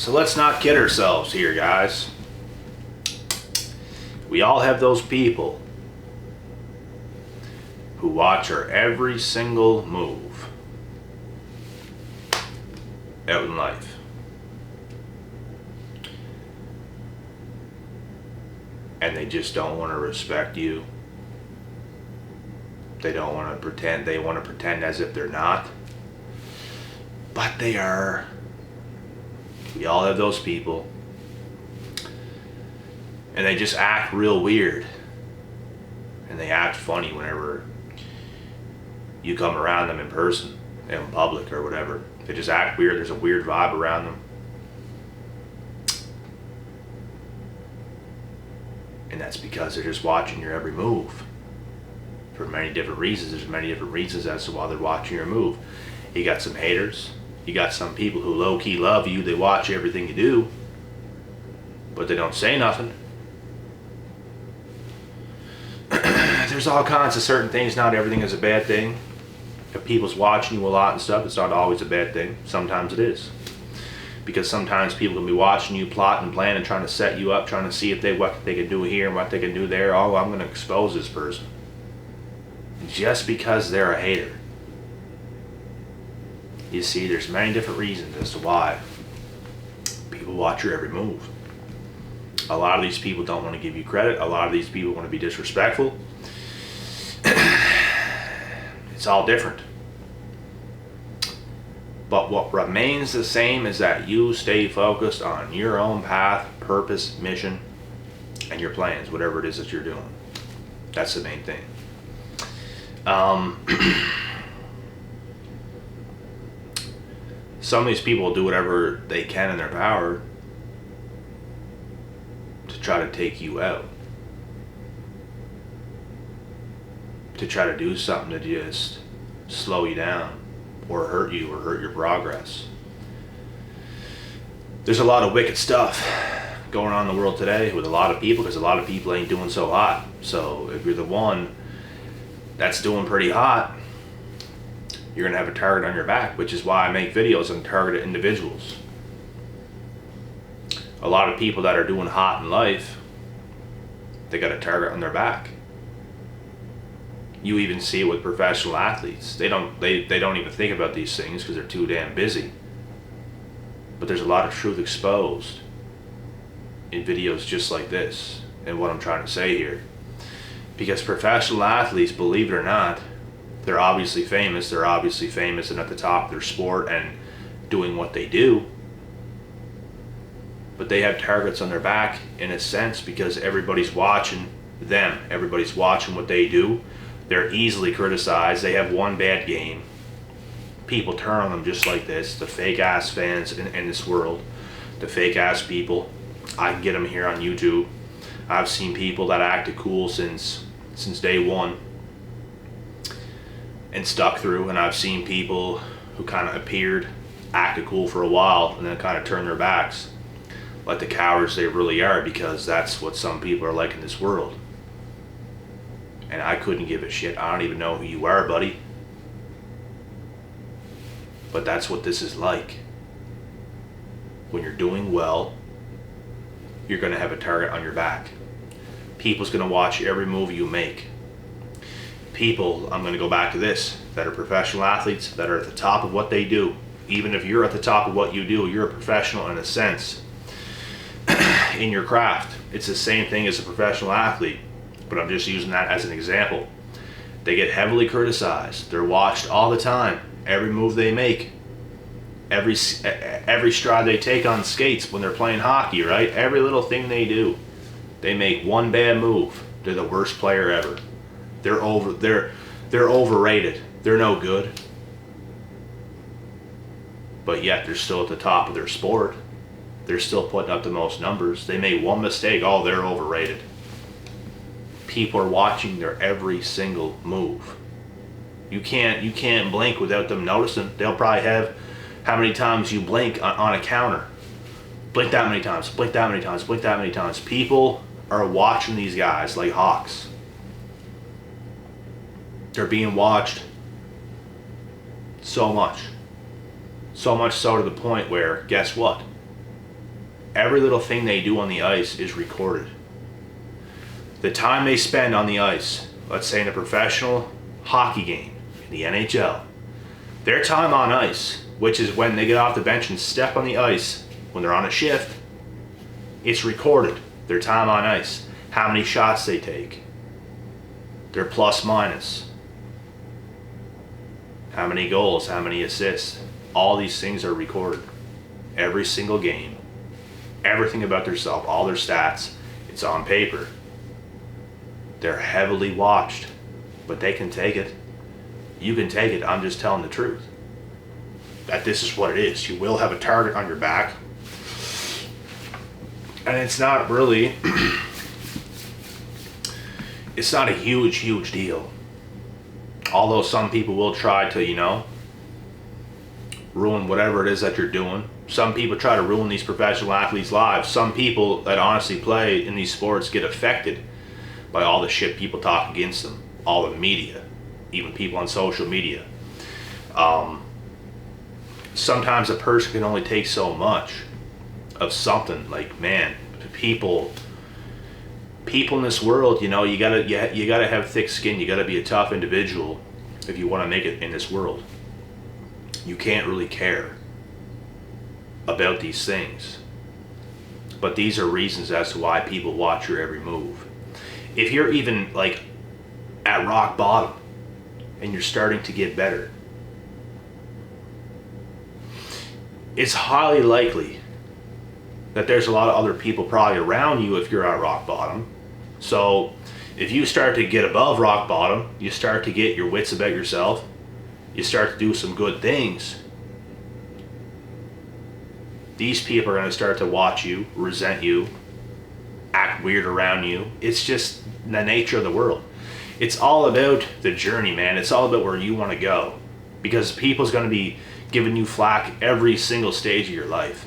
So let's not kid ourselves here, guys. We all have those people who watch our every single move out in life. And they just don't want to respect you. They don't want to pretend. They want to pretend as if they're not. But they are. We all have those people. And they just act real weird. And they act funny whenever you come around them in person, in public or whatever. They just act weird. There's a weird vibe around them. And that's because they're just watching your every move. For many different reasons. There's many different reasons as to why they're watching your move. You got some haters. You got some people who low-key love you. They watch everything you do. But they don't say nothing. There's all kinds of certain things. Not everything is a bad thing. If people's watching you a lot and stuff, it's not always a bad thing. Sometimes it is. Because sometimes people can be watching you, plotting, planning, trying to set you up, trying to see if what they can do here and what they can do there. Oh, I'm going to expose this person. Just because they're a hater. You see, there's many different reasons as to why people watch your every move. A lot of these people don't want to give you credit. A lot of these people want to be disrespectful. It's all different. But what remains the same is that you stay focused on your own path, purpose, mission, and your plans, whatever it is that you're doing. That's the main thing. Some of these people will do whatever they can in their power to try to take you out. To try to do something to just slow you down or hurt you or hurt your progress. There's a lot of wicked stuff going on in the world today with a lot of people because a lot of people ain't doing so hot. So if you're the one that's doing pretty hot, you're going to have a target on your back, which is why I make videos on targeted individuals. A lot of people that are doing hot in life, they got a target on their back. You even see it with professional athletes. They don't even think about these things because they're too damn busy. But there's a lot of truth exposed in videos just like this and what I'm trying to say here. Because professional athletes, believe it or not, they're obviously famous. They're obviously famous and at the top of their sport and doing what they do. But they have targets on their back in a sense because everybody's watching them. Everybody's watching what they do. They're easily criticized. They have one bad game. People turn on them just like this. The fake ass fans in this world. The fake ass people. I can get them here on YouTube. I've seen people that acted cool since day one and stuck through, and I've seen people who kind of appeared, acted cool for a while, and then kind of turned their backs like the cowards they really are, because that's what some people are like in this world. And I couldn't give a shit. I don't even know who you are, buddy. But that's what this is like. When you're doing well, you're going to have a target on your back. People's going to watch every move you make. People, I'm going to go back to this, that are professional athletes, that are at the top of what they do. Even if you're at the top of what you do, you're a professional in a sense. In your craft. It's the same thing as a professional athlete. But I'm just using that as an example. They get heavily criticized. They're watched all the time. Every move they make. Every stride they take on skates when they're playing hockey, right? Every little thing they do. They make one bad move. They're the worst player ever. They're overrated. They're no good. But yet they're still at the top of their sport. They're still putting up the most numbers. They make one mistake, oh, they're overrated. People are watching their every single move. You can't blink without them noticing. They'll probably have how many times you blink on a counter. Blink that many times, blink that many times, blink that many times. People are watching these guys like hawks. They're being watched so much. So much so to the point where, guess what? Every little thing they do on the ice is recorded. The time they spend on the ice, let's say in a professional hockey game, in the NHL, their time on ice, which is when they get off the bench and step on the ice, when they're on a shift, it's recorded. Their time on ice, how many shots they take, their plus minus, how many goals, how many assists. All these things are recorded. Every single game, everything about themselves, all their stats, it's on paper. They're heavily watched, but they can take it. You can take it. I'm just telling the truth. That this is what it is. You will have a target on your back. And it's not really, it's not a huge deal. Although some people will try to, ruin whatever it is that you're doing. Some people try to ruin these professional athletes' lives. Some people that honestly play in these sports get affected by all the shit people talk against them. All the media, even people on social media. Sometimes a person can only take so much of something. Like, man, people in this world, you gotta have thick skin. You gotta be a tough individual if you want to make it in this world. You can't really care about these things, but these are reasons as to why people watch your every move. If you're even like at rock bottom and you're starting to get better, it's highly likely that there's a lot of other people probably around you if you're at rock bottom. So if you start to get above rock bottom, you start to get your wits about yourself, you start to do some good things, these people are going to start to watch you, resent you, act weird around you. It's just the nature of the world. It's all about the journey, man. It's all about where you want to go, because people's going to be giving you flack every single stage of your life.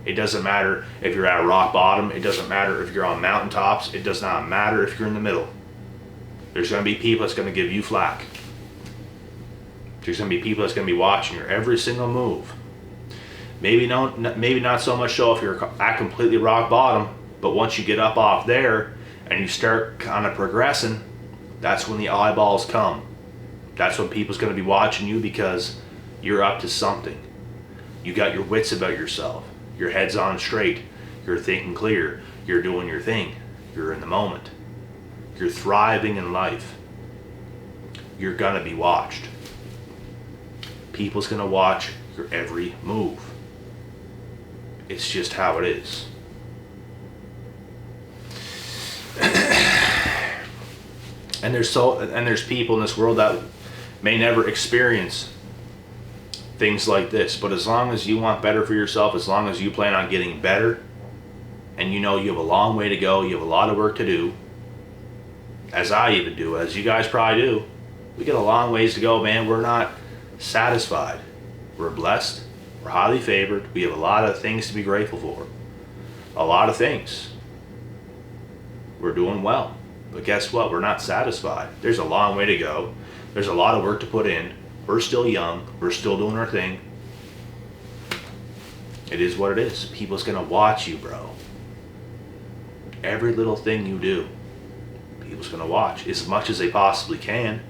It doesn't matter if you're at rock bottom. It doesn't matter if you're on mountaintops. It does not matter if you're in the middle. There's going to be people that's going to give you flack. There's going to be people that's going to be watching your every single move. Maybe not so much so if you're at completely rock bottom, but once you get up off there and you start kind of progressing, that's when the eyeballs come. That's when people's going to be watching you, because you're up to something. You got your wits about yourself. Your head's on straight. You're thinking clear. You're doing your thing. You're in the moment. You're thriving in life. You're going to be watched. People's going to watch your every move. It's just how it is. And there's people in this world that may never experience things like this, but as long as you want better for yourself, as long as you plan on getting better, and you have a long way to go, you have a lot of work to do, as I even do, as you guys probably do, we got a long ways to go, man. We're not satisfied. We're blessed. We're highly favored. We have a lot of things to be grateful for. A lot of things. We're doing well. But guess what? We're not satisfied. There's a long way to go. There's a lot of work to put in. We're still young. We're still doing our thing. It is what it is. People's going to watch you, bro. Every little thing you do, people's going to watch as much as they possibly can.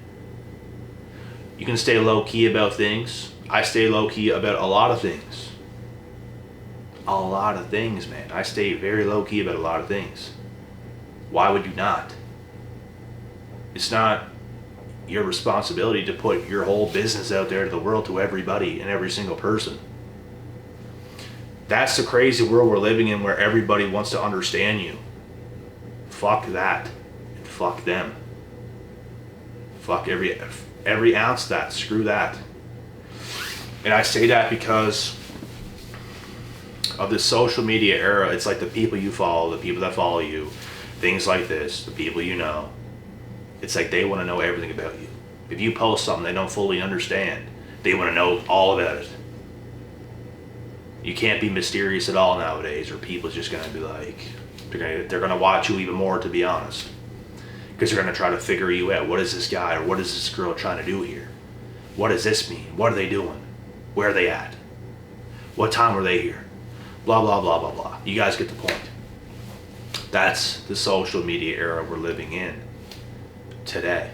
You can stay low-key about things. I stay low-key about a lot of things. A lot of things, man. I stay very low-key about a lot of things. Why would you not? It's not your responsibility to put your whole business out there to the world, to everybody and every single person. That's the crazy world we're living in, where everybody wants to understand you. Fuck that. And fuck them. Fuck every ounce of that. Screw that. And I say that because of this social media era. It's like the people you follow, the people that follow you, things like this, the people you know. It's like they want to know everything about you. If you post something they don't fully understand, they want to know all about it. You can't be mysterious at all nowadays, or people's just going to be like, they're going to watch you even more, to be honest. Because they're going to try to figure you out. What is this guy or what is this girl trying to do here? What does this mean? What are they doing? Where are they at? What time were they here? blah, blah, blah, blah, blah. You guys get the point. That's the social media era we're living in today.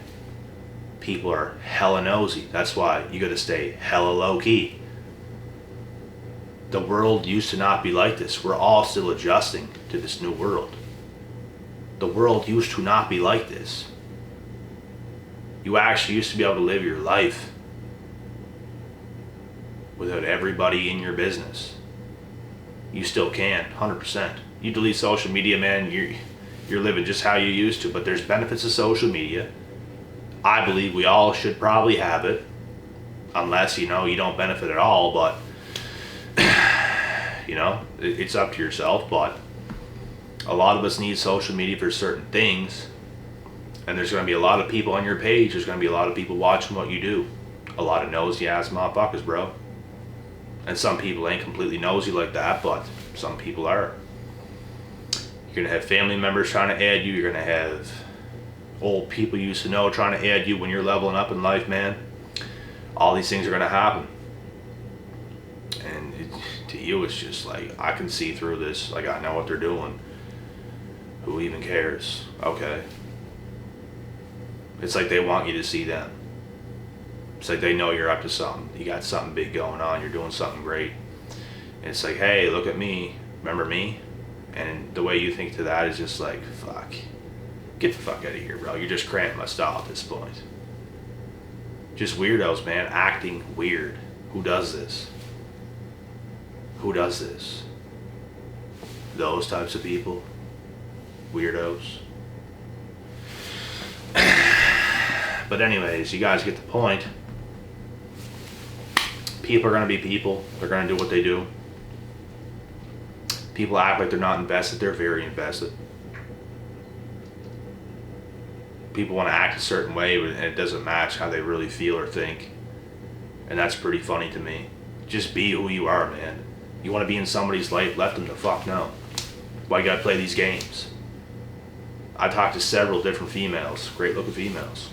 People are hella nosy. That's why you gotta stay hella low key. The world used to not be like this. We're all still adjusting to this new world. The world used to not be like this. You actually used to be able to live your life without everybody in your business. You still can, 100%. You delete social media, man, you're living just how you used to, but there's benefits of social media. I believe we all should probably have it, unless, you don't benefit at all, but, it's up to yourself, but a lot of us need social media for certain things, and there's going to be a lot of people on your page, there's going to be a lot of people watching what you do. A lot of nosy ass motherfuckers, bro. And some people ain't completely nosy like that, but some people are. You're going to have family members trying to add you, you're going to have old people you used to know trying to add you when you're leveling up in life, man. All these things are going to happen. And to you, it's just like, I can see through this. Like, I know what they're doing. Who even cares? Okay. It's like they want you to see them. It's like they know you're up to something. You got something big going on. You're doing something great. And it's like, hey, look at me. Remember me? And the way you think to that is just like, fuck. Get the fuck out of here, bro. You're just cramping my style at this point. Just weirdos, man. Acting weird. Who does this? Who does this? Those types of people. Weirdos. But anyways, you guys get the point. People are going to be people. They're going to do what they do. People act like they're not invested. They're very invested. People want to act a certain way, and it doesn't match how they really feel or think. And that's pretty funny to me. Just be who you are, man. You want to be in somebody's life, let them the fuck know. Why you gotta play these games? I talked to several different females, great looking females.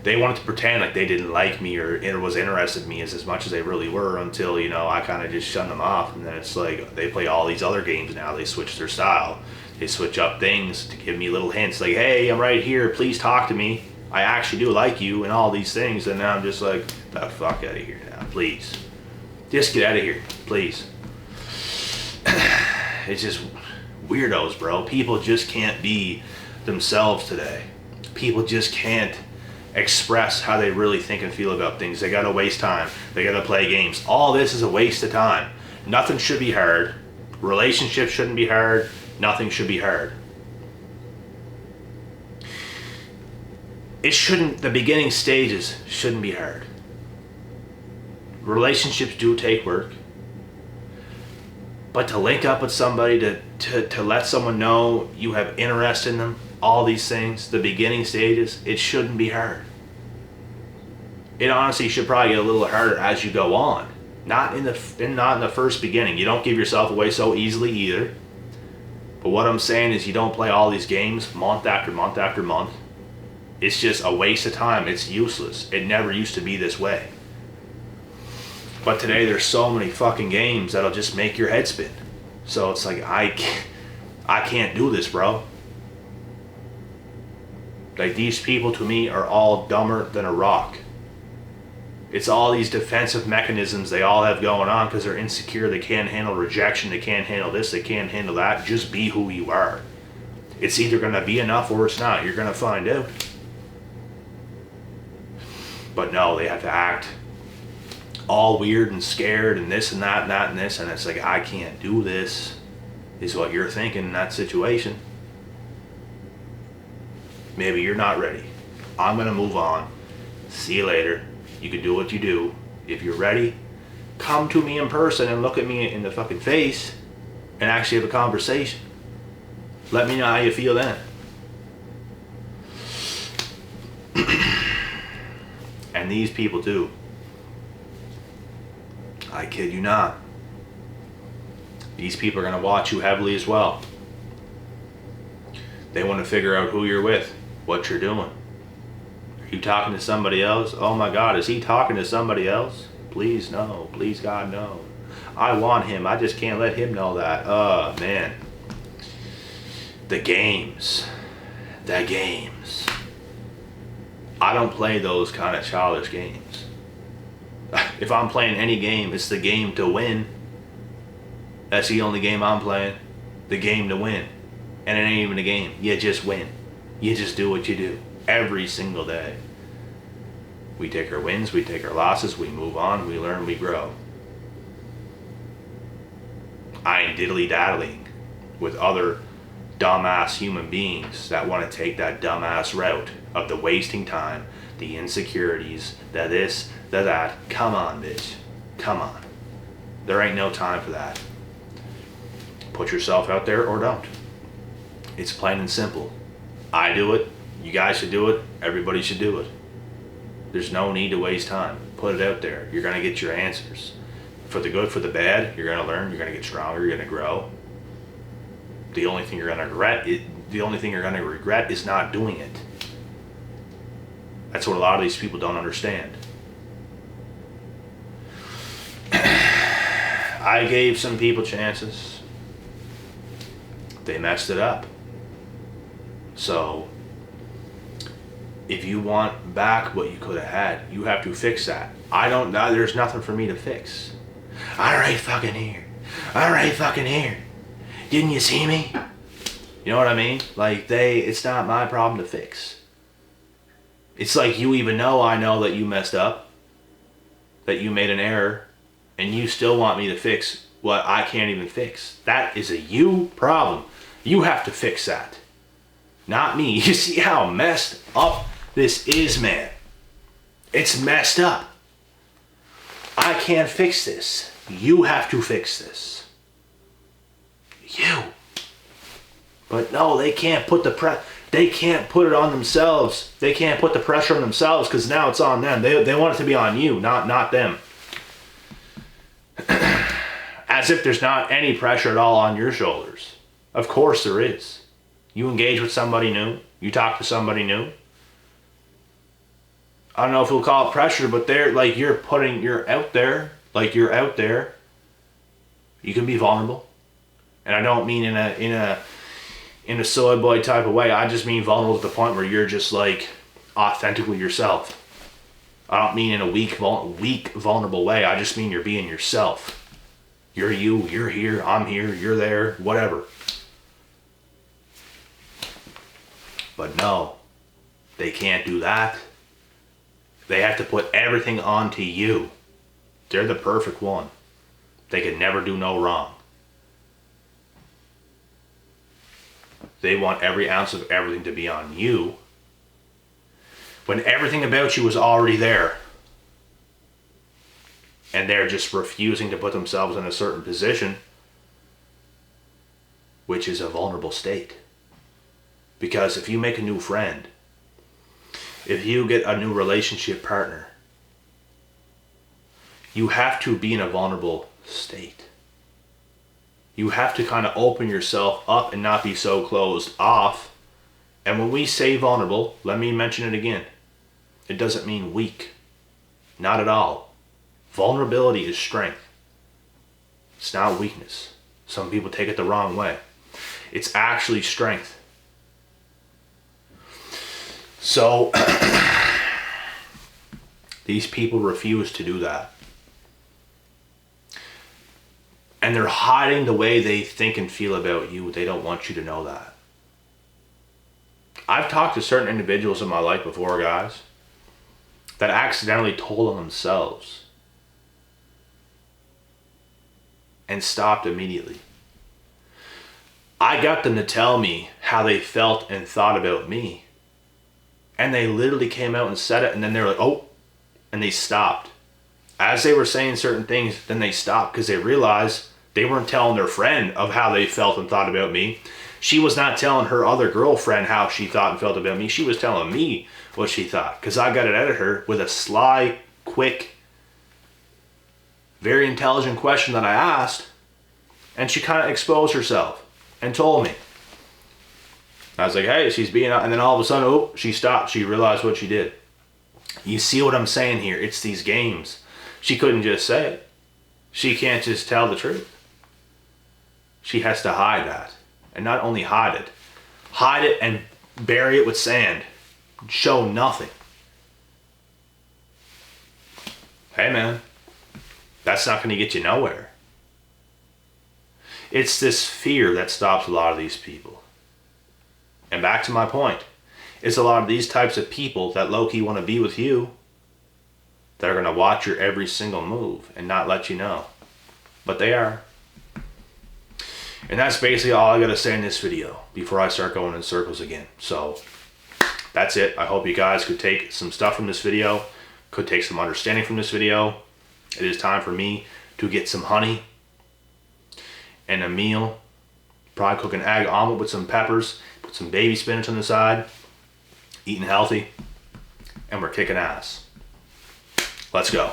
They wanted to pretend like they didn't like me or was interested in me as much as they really were until, I kind of just shunned them off. And then it's like they play all these other games now. They switch their style. They switch up things to give me little hints like, hey, I'm right here. Please talk to me. I actually do like you and all these things. And now I'm just like, the fuck out of here now, please. Just get out of here, please. It's just weirdos, bro. People just can't be themselves today. People just can't express how they really think and feel about things. They gotta waste time. They gotta play games. All this is a waste of time. Nothing should be hard. Relationships shouldn't be hard. Nothing should be hard. The beginning stages shouldn't be hard. Relationships do take work. But to link up with somebody, to let someone know you have interest in them, all these things, the beginning stages, it shouldn't be hard. It honestly should probably get a little harder as you go on. Not in the first beginning. You don't give yourself away so easily either. But what I'm saying is you don't play all these games month after month after month. It's just a waste of time. It's useless. It never used to be this way. But today there's so many fucking games that'll just make your head spin. So it's like, I can't do this, bro. Like, these people to me are all dumber than a rock. It's all these defensive mechanisms they all have going on because they're insecure. They can't handle rejection. They can't handle this. They can't handle that. Just be who you are. It's either going to be enough or it's not. You're going to find out. But no, they have to act all weird and scared and this and that and that and this. And it's like, I can't do this, is what you're thinking in that situation. Maybe you're not ready. I'm going to move on. See you later. You can do what you do. If you're ready, come to me in person and look at me in the fucking face and actually have a conversation. Let me know how you feel then. And these people too. I kid you not. These people are going to watch you heavily as well. They want to figure out who you're with, what you're doing. Are you talking to somebody else? Oh my God, is he talking to somebody else? Please no. Please God no. I want him. I just can't let him know that. Oh, man. The games. The games. I don't play those kind of childish games. If I'm playing any game, it's the game to win. That's the only game I'm playing. The game to win. And it ain't even a game. You just win. You just do what you do. Every single day. We take our wins, we take our losses, we move on, we learn, we grow. I ain't diddly-daddling with other dumbass human beings that want to take that dumbass route of the wasting time, the insecurities, the this, the that. Come on, bitch. Come on. There ain't no time for that. Put yourself out there or don't. It's plain and simple. I do it. You guys should do it. Everybody should do it. There's no need to waste time. Put it out there. You're going to get your answers. For the good, for the bad, you're going to learn. You're going to get stronger. You're going to grow. The only thing you're going to regret is not doing it. That's what a lot of these people don't understand. I gave some people chances. They messed it up. So, if you want back what you could have had, you have to fix that. There's nothing for me to fix. Alright, fucking here. Alright, fucking here. Didn't you see me? You know what I mean? Like, it's not my problem to fix. It's like you even know I know that you messed up, that you made an error, and you still want me to fix what I can't even fix. That is a you problem. You have to fix that. Not me. You see how messed up this is, man? It's messed up. I can't fix this. You have to fix this. You. But no, they can't put they can't put it on themselves. They can't put the pressure on themselves because now it's on them. They want it to be on you, not them. As if there's not any pressure at all on your shoulders. Of course there is. You engage with somebody new. You talk to somebody new. I don't know if we'll call it pressure, but you're out there. Like you're out there. You can be vulnerable. And I don't mean in a soy boy type of way. I just mean vulnerable to the point where you're just like authentically yourself. I don't mean in a weak, vulnerable way. I just mean you're being yourself. You're you, you're here, I'm here, you're there, whatever. But no, they can't do that. They have to put everything onto you. They're the perfect one. They can never do no wrong. They want every ounce of everything to be on you when everything about you is already there. And they're just refusing to put themselves in a certain position, which is a vulnerable state. Because if you make a new friend, if you get a new relationship partner, you have to be in a vulnerable state. You have to kind of open yourself up and not be so closed off. And when we say vulnerable, let me mention it again. It doesn't mean weak. Not at all. Vulnerability is strength. It's not weakness. Some people take it the wrong way. It's actually strength. So, these people refuse to do that. And they're hiding the way they think and feel about you. They don't want you to know that. I've talked to certain individuals in my life before, guys, that accidentally told on themselves and stopped immediately. I got them to tell me how they felt and thought about me. And they literally came out and said it, and then they're like, oh, and they stopped. As they were saying certain things, then they stopped because they realized they weren't telling their friend of how they felt and thought about me. She was not telling her other girlfriend how she thought and felt about me. She was telling me what she thought because I got it out of her with a sly, quick, very intelligent question that I asked, and she kind of exposed herself and told me. I was like, hey, she's being out, and then all of a sudden, oh, she stopped. She realized what she did. You see what I'm saying here? It's these games. She couldn't just say it. she can't just tell the truth. She has to hide that. And not only hide it and bury it with sand. Show nothing. Hey man, that's not going to get you nowhere. It's this fear that stops a lot of these people. And back to my point, it's a lot of these types of people that low-key want to be with you that are going to watch your every single move and not let you know. But they are. And that's basically all I got to say in this video before I start going in circles again. So that's it. I hope you guys could take some stuff from this video, could take some understanding from this video. It is time for me to get some honey and a meal. Probably cook an egg omelet with some peppers, put some baby spinach on the side, eating healthy, and we're kicking ass. Let's go.